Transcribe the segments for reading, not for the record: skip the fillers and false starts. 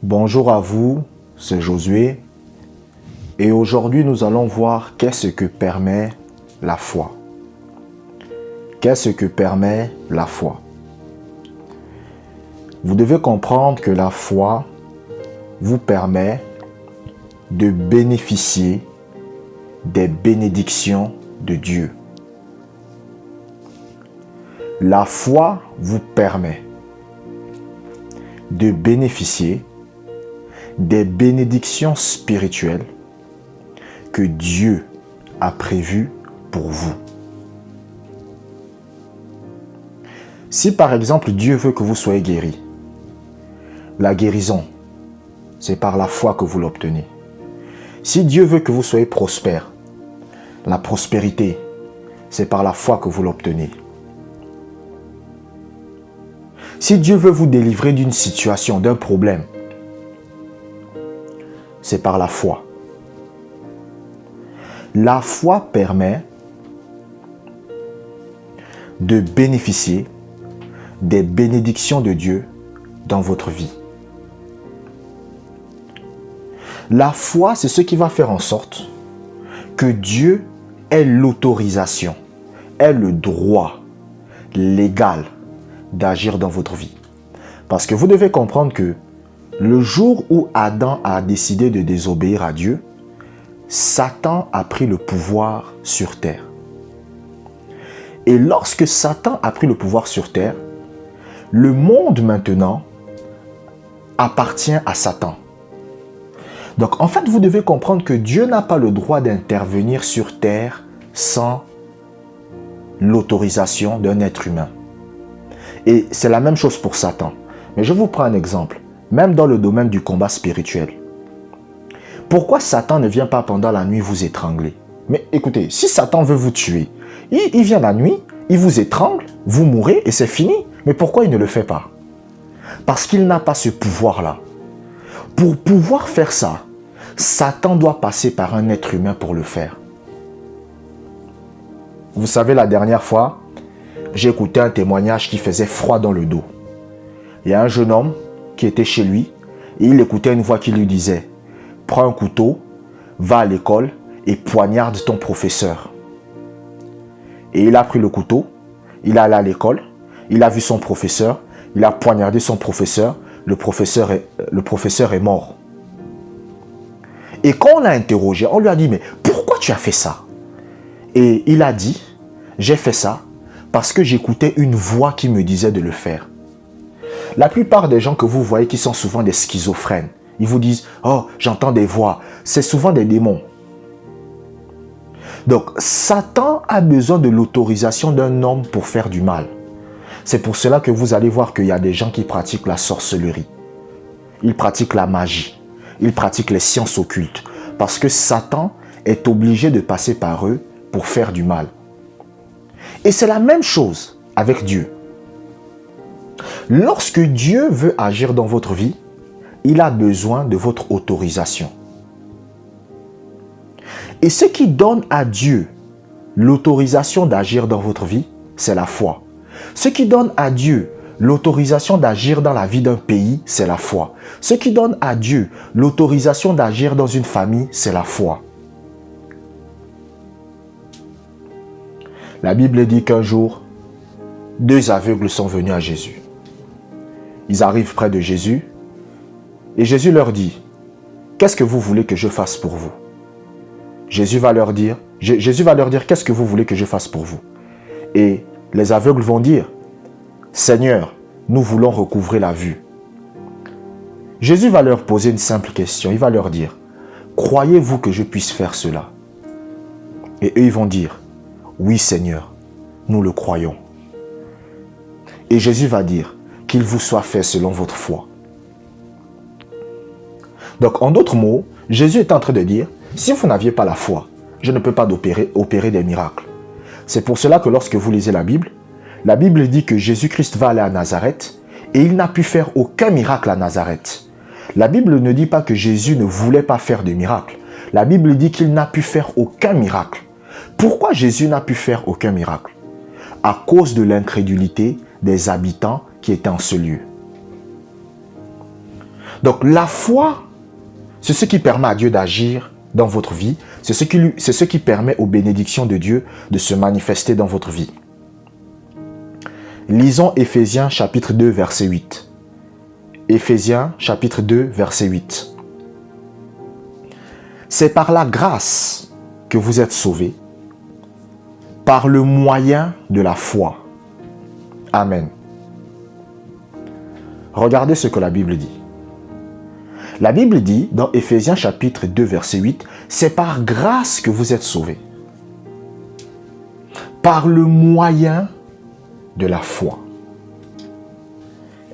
Bonjour à vous, c'est Josué et aujourd'hui nous allons voir qu'est-ce que permet la foi. Qu'est-ce que permet la foi? Vous devez comprendre que la foi vous permet de bénéficier des bénédictions de Dieu. La foi vous permet de bénéficier des bénédictions spirituelles que Dieu a prévues pour vous. Si par exemple Dieu veut que vous soyez guéri, la guérison, c'est par la foi que vous l'obtenez. Si Dieu veut que vous soyez prospère, la prospérité, c'est par la foi que vous l'obtenez. Si Dieu veut vous délivrer d'une situation, d'un problème, c'est par la foi. La foi permet de bénéficier des bénédictions de Dieu dans votre vie. La foi, c'est ce qui va faire en sorte que Dieu ait l'autorisation, ait le droit légal d'agir dans votre vie. Parce que vous devez comprendre que le jour où Adam a décidé de désobéir à Dieu, Satan a pris le pouvoir sur terre. Et lorsque Satan a pris le pouvoir sur terre, le monde maintenant appartient à Satan. Donc en fait, vous devez comprendre que Dieu n'a pas le droit d'intervenir sur terre sans l'autorisation d'un être humain. Et c'est la même chose pour Satan. Mais je vous prends un exemple. Même dans le domaine du combat spirituel. Pourquoi Satan ne vient pas pendant la nuit vous étrangler? Mais écoutez, si Satan veut vous tuer, il vient la nuit, il vous étrangle, vous mourrez et c'est fini. Mais pourquoi il ne le fait pas? Parce qu'il n'a pas ce pouvoir-là. Pour pouvoir faire ça, Satan doit passer par un être humain pour le faire. Vous savez, la dernière fois, j'ai écouté un témoignage qui faisait froid dans le dos. Il y a un jeune homme qui était chez lui et il écoutait une voix qui lui disait « Prends un couteau, va à l'école et poignarde ton professeur. » Et il a pris le couteau, il est allé à l'école, il a vu son professeur, il a poignardé son professeur, le professeur est mort. Et quand on l'a interrogé, on lui a dit « Mais pourquoi tu as fait ça ?» Et il a dit « J'ai fait ça parce que j'écoutais une voix qui me disait de le faire. » La plupart des gens que vous voyez qui sont souvent des schizophrènes, ils vous disent « Oh, j'entends des voix ». C'est souvent des démons. Donc, Satan a besoin de l'autorisation d'un homme pour faire du mal. C'est pour cela que vous allez voir qu'il y a des gens qui pratiquent la sorcellerie. Ils pratiquent la magie. Ils pratiquent les sciences occultes. Parce que Satan est obligé de passer par eux pour faire du mal. Et c'est la même chose avec Dieu. Lorsque Dieu veut agir dans votre vie, il a besoin de votre autorisation. Et ce qui donne à Dieu l'autorisation d'agir dans votre vie, c'est la foi. Ce qui donne à Dieu l'autorisation d'agir dans la vie d'un pays, c'est la foi. Ce qui donne à Dieu l'autorisation d'agir dans une famille, c'est la foi. La Bible dit qu'un jour, 2 aveugles sont venus à Jésus. Ils arrivent près de Jésus et Jésus leur dit « Qu'est-ce que vous voulez que je fasse pour vous ?» Jésus va leur dire « Qu'est-ce que vous voulez que je fasse pour vous ?» Et les aveugles vont dire « Seigneur, nous voulons recouvrer la vue. » Jésus va leur poser une simple question. Il va leur dire « Croyez-vous que je puisse faire cela ?» Et eux, ils vont dire « Oui, Seigneur, nous le croyons. » Et Jésus va dire « Qu'il vous soit fait selon votre foi. » Donc, en d'autres mots, Jésus est en train de dire « Si vous n'aviez pas la foi, je ne peux pas opérer des miracles. » C'est pour cela que lorsque vous lisez la Bible dit que Jésus-Christ va aller à Nazareth et il n'a pu faire aucun miracle à Nazareth. La Bible ne dit pas que Jésus ne voulait pas faire de miracles. La Bible dit qu'il n'a pu faire aucun miracle. Pourquoi Jésus n'a pu faire aucun miracle? À cause de l'incrédulité des habitants qui étaient en ce lieu. Donc la foi, c'est ce qui permet à Dieu d'agir dans votre vie. C'est ce qui permet aux bénédictions de Dieu de se manifester dans votre vie. Lisons Éphésiens chapitre 2, verset 8. Éphésiens chapitre 2, verset 8. C'est par la grâce que vous êtes sauvés, par le moyen de la foi. Amen. Regardez ce que la Bible dit. La Bible dit dans Éphésiens chapitre 2, verset 8, c'est par grâce que vous êtes sauvés, par le moyen de la foi.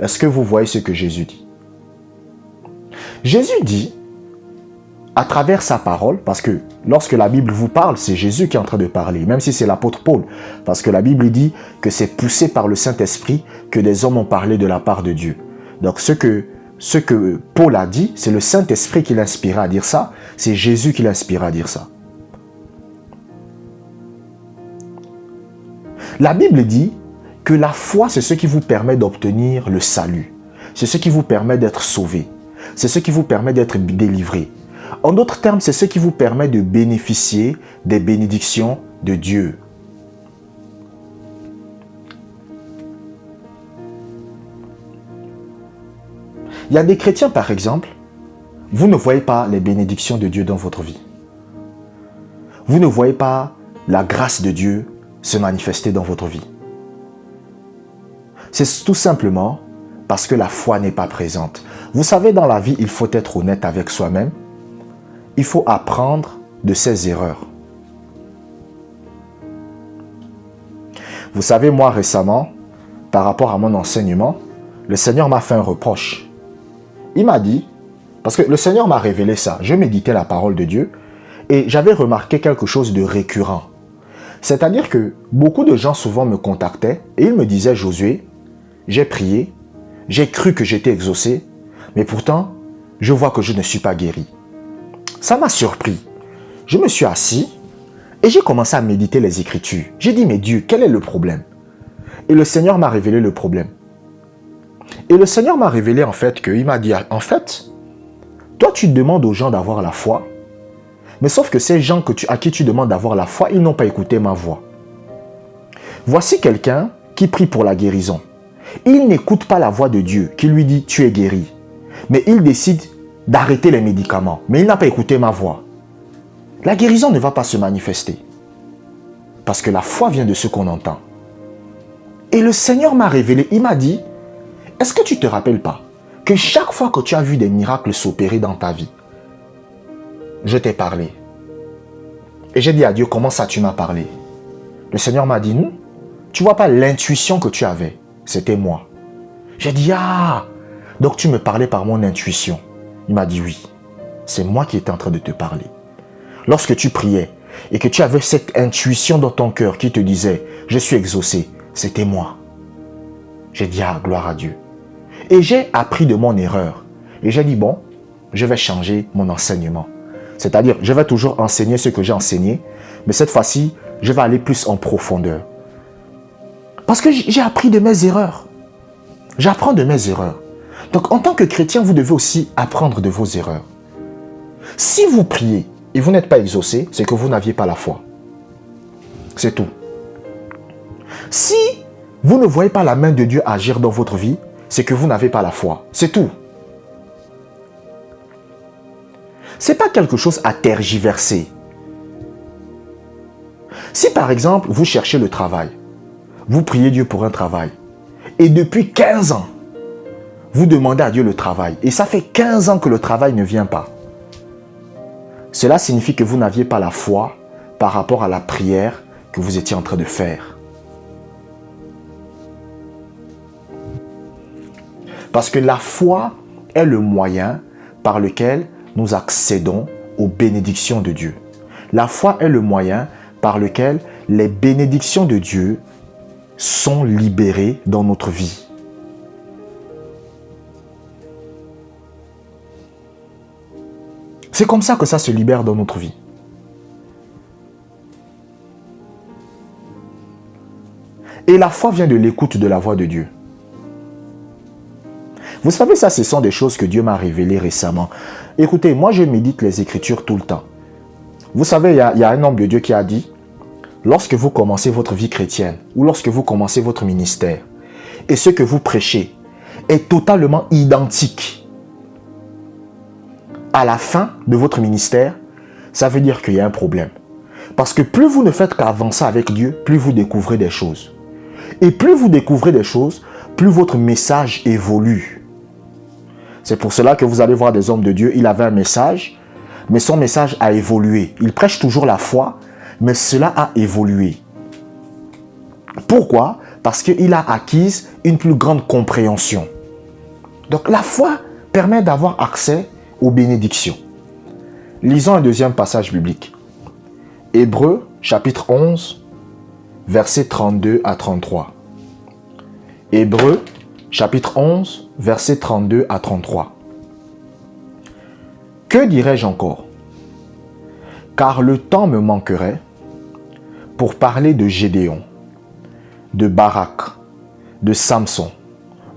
Est-ce que vous voyez ce que Jésus dit? Jésus dit, à travers sa parole, parce que lorsque la Bible vous parle, c'est Jésus qui est en train de parler, même si c'est l'apôtre Paul, parce que la Bible dit que c'est poussé par le Saint-Esprit que des hommes ont parlé de la part de Dieu. Donc ce que Paul a dit, c'est le Saint-Esprit qui l'inspira à dire ça, c'est Jésus qui l'inspira à dire ça. La Bible dit que la foi, c'est ce qui vous permet d'obtenir le salut. C'est ce qui vous permet d'être sauvé. C'est ce qui vous permet d'être délivré. En d'autres termes, c'est ce qui vous permet de bénéficier des bénédictions de Dieu. Il y a des chrétiens, par exemple, vous ne voyez pas les bénédictions de Dieu dans votre vie. Vous ne voyez pas la grâce de Dieu se manifester dans votre vie. C'est tout simplement parce que la foi n'est pas présente. Vous savez, dans la vie, il faut être honnête avec soi-même. Il faut apprendre de ses erreurs. Vous savez, moi récemment, par rapport à mon enseignement, le Seigneur m'a fait un reproche. Il m'a dit, parce que le Seigneur m'a révélé ça, je méditais la parole de Dieu et j'avais remarqué quelque chose de récurrent. C'est-à-dire que beaucoup de gens souvent me contactaient et ils me disaient, Josué, j'ai prié, j'ai cru que j'étais exaucé, mais pourtant, je vois que je ne suis pas guéri. Ça m'a surpris. Je me suis assis et j'ai commencé à méditer les Écritures. J'ai dit, mais Dieu, quel est le problème? Et le Seigneur m'a révélé le problème. Et le Seigneur m'a révélé en fait qu'il m'a dit, en fait, toi tu demandes aux gens d'avoir la foi, mais sauf que ces gens à qui tu demandes d'avoir la foi, ils n'ont pas écouté ma voix. Voici quelqu'un qui prie pour la guérison. Il n'écoute pas la voix de Dieu qui lui dit, tu es guéri. Mais il décide d'arrêter les médicaments. Mais il n'a pas écouté ma voix. La guérison ne va pas se manifester. Parce que la foi vient de ce qu'on entend. Et le Seigneur m'a révélé, il m'a dit, est-ce que tu ne te rappelles pas que chaque fois que tu as vu des miracles s'opérer dans ta vie, je t'ai parlé. Et j'ai dit à Dieu, comment ça tu m'as parlé? Le Seigneur m'a dit, non, tu vois pas l'intuition que tu avais, c'était moi. J'ai dit, ah, donc tu me parlais par mon intuition. Il m'a dit, oui, c'est moi qui étais en train de te parler. Lorsque tu priais et que tu avais cette intuition dans ton cœur qui te disait, je suis exaucé, c'était moi. J'ai dit, ah, gloire à Dieu. Et j'ai appris de mon erreur. Et j'ai dit, bon, je vais changer mon enseignement. C'est-à-dire, je vais toujours enseigner ce que j'ai enseigné, mais cette fois-ci, je vais aller plus en profondeur. Parce que j'ai appris de mes erreurs. J'apprends de mes erreurs. Donc, en tant que chrétien, vous devez aussi apprendre de vos erreurs. Si vous priez et vous n'êtes pas exaucé, c'est que vous n'aviez pas la foi. C'est tout. Si vous ne voyez pas la main de Dieu agir dans votre vie, c'est que vous n'avez pas la foi. C'est tout. Ce n'est pas quelque chose à tergiverser. Si par exemple, vous cherchez le travail, vous priez Dieu pour un travail, et depuis 15 ans, vous demandez à Dieu le travail, et ça fait 15 ans que le travail ne vient pas, cela signifie que vous n'aviez pas la foi par rapport à la prière que vous étiez en train de faire. Parce que la foi est le moyen par lequel nous accédons aux bénédictions de Dieu. La foi est le moyen par lequel les bénédictions de Dieu sont libérées dans notre vie. C'est comme ça que ça se libère dans notre vie. Et la foi vient de l'écoute de la voix de Dieu. Vous savez, ça, ce sont des choses que Dieu m'a révélées récemment. Écoutez, moi, je médite les Écritures tout le temps. Vous savez, il y a un homme de Dieu qui a dit, lorsque vous commencez votre vie chrétienne ou lorsque vous commencez votre ministère et ce que vous prêchez est totalement identique à la fin de votre ministère, ça veut dire qu'il y a un problème. Parce que plus vous ne faites qu'avancer avec Dieu, plus vous découvrez des choses. Et plus vous découvrez des choses, plus votre message évolue. C'est pour cela que vous allez voir des hommes de Dieu, il avait un message, mais son message a évolué. Il prêche toujours la foi, mais cela a évolué. Pourquoi? Parce qu'il a acquis une plus grande compréhension. Donc la foi permet d'avoir accès aux bénédictions. Lisons un deuxième passage biblique. Hébreux, chapitre 11, versets 32 à 33. Hébreux, chapitre 11, versets 32 à 33. Que dirais-je encore? Car le temps me manquerait pour parler de Gédéon, de Barak, de Samson,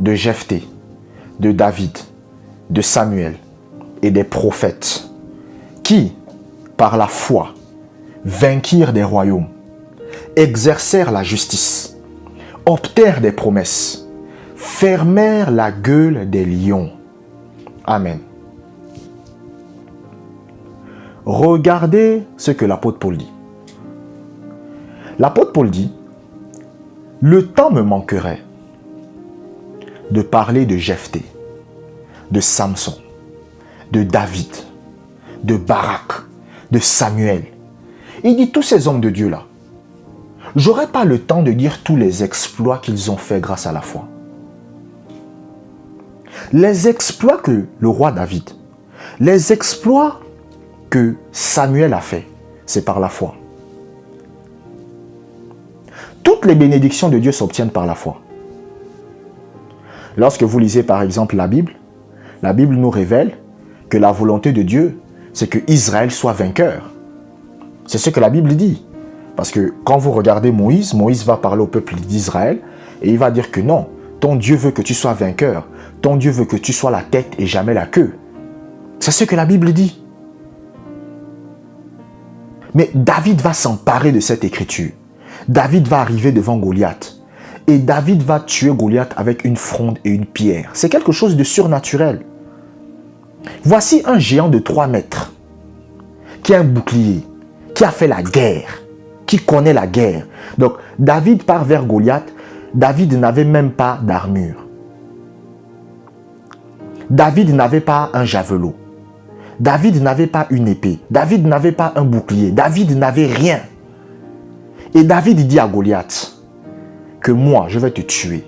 de Jephthé, de David, de Samuel et des prophètes qui, par la foi, vainquirent des royaumes, exercèrent la justice, obtinrent des promesses, fermèrent la gueule des lions. Amen. Regardez ce que l'apôtre Paul dit. L'apôtre Paul dit, le temps me manquerait de parler de Jephthé, de Samson, de David, de Barak, de Samuel. Il dit tous ces hommes de Dieu là. J'aurais pas le temps de dire tous les exploits qu'ils ont fait grâce à la foi. Les exploits que le roi David, les exploits que Samuel a fait, c'est par la foi. Toutes les bénédictions de Dieu s'obtiennent par la foi. Lorsque vous lisez par exemple la Bible nous révèle que la volonté de Dieu, c'est que Israël soit vainqueur. C'est ce que la Bible dit. Parce que quand vous regardez Moïse, Moïse va parler au peuple d'Israël et il va dire que non, ton Dieu veut que tu sois vainqueur. Ton Dieu veut que tu sois la tête et jamais la queue. C'est ce que la Bible dit. Mais David va s'emparer de cette écriture. David va arriver devant Goliath. Et David va tuer Goliath avec une fronde et une pierre. C'est quelque chose de surnaturel. Voici un géant de 3 mètres qui a un bouclier, qui a fait la guerre, qui connaît la guerre. Donc David part vers Goliath. David n'avait même pas d'armure. David n'avait pas un javelot. David n'avait pas une épée. David n'avait pas un bouclier. David n'avait rien. Et David dit à Goliath que moi, je vais te tuer.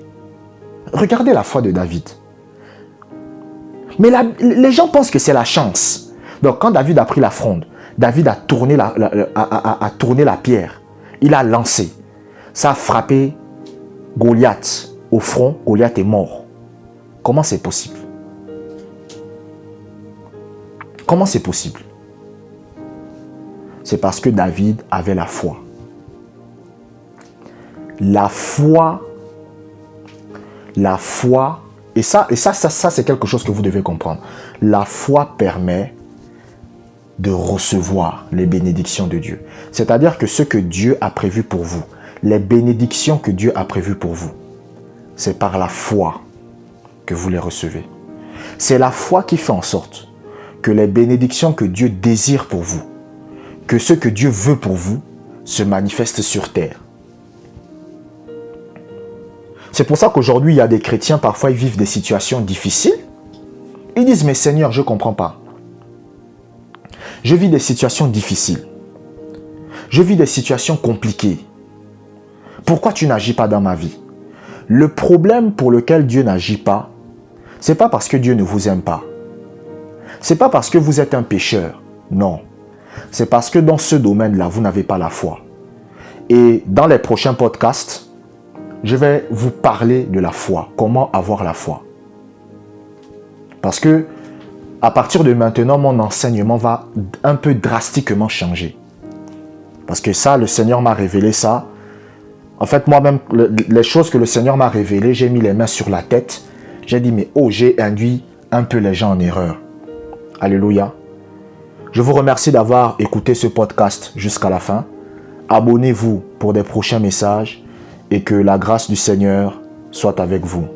Regardez la foi de David. Mais les gens pensent que c'est la chance. Donc quand David a pris la fronde, David a tourné la pierre. Il a lancé. Ça a frappé Goliath au front. Goliath est mort. Comment c'est possible? Comment c'est possible? C'est parce que David avait la foi. La foi, et ça c'est quelque chose que vous devez comprendre. La foi permet de recevoir les bénédictions de Dieu. C'est-à-dire que ce que Dieu a prévu pour vous, les bénédictions que Dieu a prévues pour vous, c'est par la foi que vous les recevez. C'est la foi qui fait en sorte que les bénédictions que Dieu désire pour vous, que ce que Dieu veut pour vous, se manifestent sur terre. C'est pour ça qu'aujourd'hui, il y a des chrétiens, parfois ils vivent des situations difficiles. Ils disent, mais Seigneur, je ne comprends pas. Je vis des situations difficiles. Je vis des situations compliquées. Pourquoi tu n'agis pas dans ma vie? Le problème pour lequel Dieu n'agit pas, ce n'est pas parce que Dieu ne vous aime pas. Ce n'est pas parce que vous êtes un pécheur. Non. C'est parce que dans ce domaine-là, vous n'avez pas la foi. Et dans les prochains podcasts, je vais vous parler de la foi. Comment avoir la foi. Parce que à partir de maintenant, mon enseignement va un peu drastiquement changer. Parce que ça, le Seigneur m'a révélé ça. En fait, moi-même, les choses que le Seigneur m'a révélées, j'ai mis les mains sur la tête J'ai dit, mais oh, j'ai induit un peu les gens en erreur. Alléluia. Je vous remercie d'avoir écouté ce podcast jusqu'à la fin. Abonnez-vous pour des prochains messages et que la grâce du Seigneur soit avec vous.